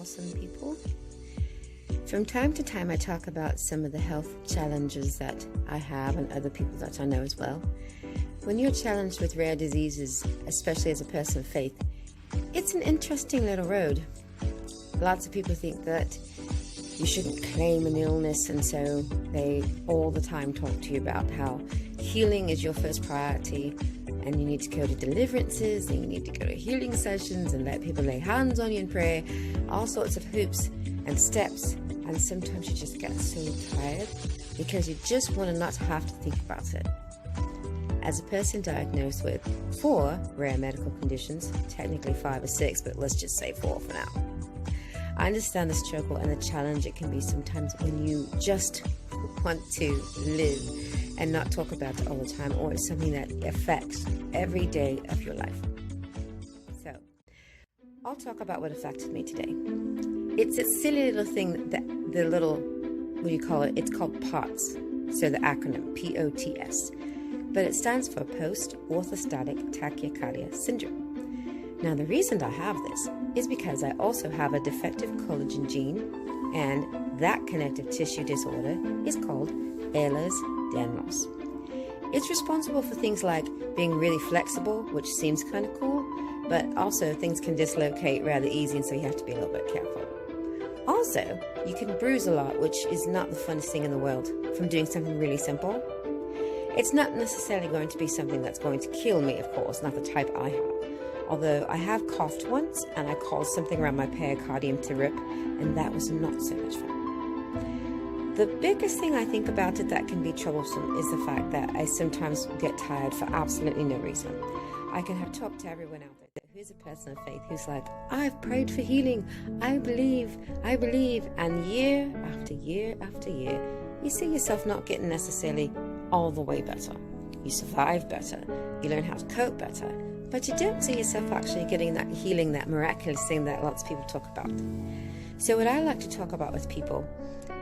awesome people. From time to time, I talk about some of the health challenges that I have and other people that I know as well. When you're challenged with rare diseases, especially as a person of faith, it's an interesting little road. Lots of people think that you shouldn't claim an illness, and so they all the time talk to you about how healing is your first priority, and you need to go to deliverances, and you need to go to healing sessions and let people lay hands on you in prayer, all sorts of hoops and steps, and sometimes you just get so tired because you just want to not have to think about it. As a person diagnosed with 4 rare medical conditions, technically 5 or 6, but let's just say 4 for now, I understand the struggle and the challenge it can be sometimes when you just want to live and not talk about it all the time, or it's something that affects every day of your life. So, I'll talk about what affected me today. It's a silly little thing that it's called P.O.T.S. So the acronym P.O.T.S. But it stands for Post-Orthostatic Tachycardia Syndrome. Now, the reason I have this is because I also have a defective collagen gene, and that connective tissue disorder is called Ehlers Danlos. It's responsible for things like being really flexible, which seems kind of cool, but also things can dislocate rather easy, and so you have to be a little bit careful. Also, you can bruise a lot, which is not the funnest thing in the world from doing something really simple. It's not necessarily going to be something that's going to kill me, of course, not the type I have. Although I have coughed once, and I caused something around my pericardium to rip, and that was not so much fun. The biggest thing I think about it that can be troublesome is the fact that I sometimes get tired for absolutely no reason. I can have talked to everyone out there who's a person of faith who's like, I've prayed for healing, I believe, and year after year after year, you see yourself not getting necessarily all the way better. You survive better, you learn how to cope better, but you don't see yourself actually getting that healing, that miraculous thing that lots of people talk about. So what I like to talk about with people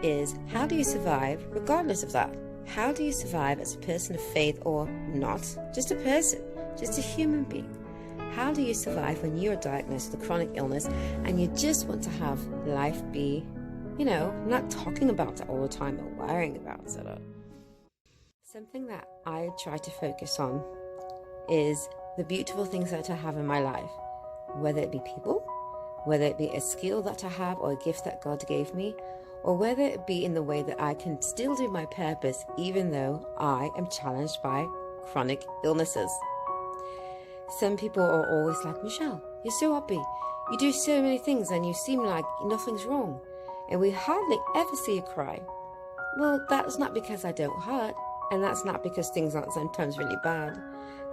is, how do you survive regardless of that? How do you survive as a person of faith, or not just a person, just a human being? How do you survive when you're diagnosed with a chronic illness and you just want to have life be, not talking about it all the time or worrying about it? Something that I try to focus on is the beautiful things that I have in my life, whether it be people, whether it be a skill that I have or a gift that God gave me, or whether it be in the way that I can still do my purpose even though I am challenged by chronic illnesses. Some people are always like, Michelle, you're so upbeat, you do so many things and you seem like nothing's wrong, and we hardly ever see you cry. Well, that's not because I don't hurt, and that's not because things aren't sometimes really bad.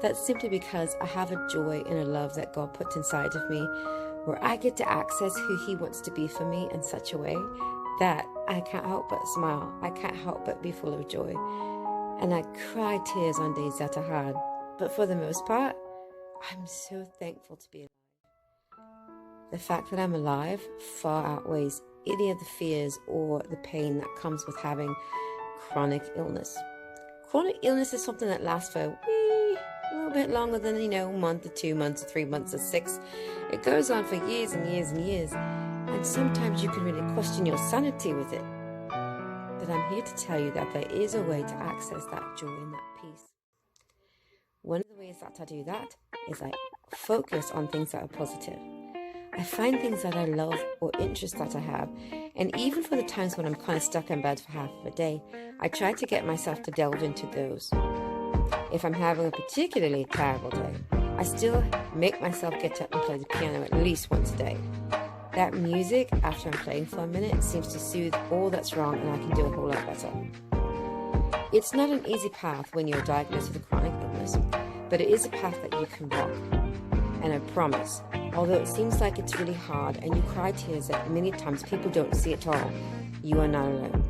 That's simply because I have a joy and a love that God puts inside of me, where I get to access who He wants to be for me in such a way that I can't help but smile. I can't help but be full of joy. And I cry tears on days that are hard. But for the most part, I'm so thankful to be alive. The fact that I'm alive far outweighs any of the fears or the pain that comes with having chronic illness. Chronic illness is something that lasts for a little bit longer than, a month or 2 months or 3 months or 6. It goes on for years and years and years. And sometimes you can really question your sanity with it. But I'm here to tell you that there is a way to access that joy and that peace. One of the ways that I do that is I focus on things that are positive. I find things that I love or interests that I have, and even for the times when I'm kind of stuck in bed for half of a day, I try to get myself to delve into those. If I'm having a particularly terrible day, I still make myself get up and play the piano at least once a day. That music, after I'm playing for a minute, seems to soothe all that's wrong, and I can do a whole lot better. It's not an easy path when you're diagnosed with a chronic illness, but it is a path that you can walk. And I promise, although it seems like it's really hard and you cry tears that many times people don't see at all, you are not alone.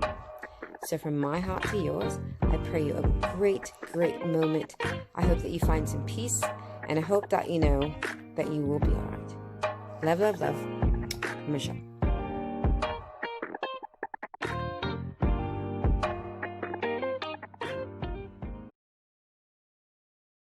So from my heart to yours, I pray you a great, great moment. I hope that you find some peace, and I hope that you know that you will be all right. Love, love, love. Michelle.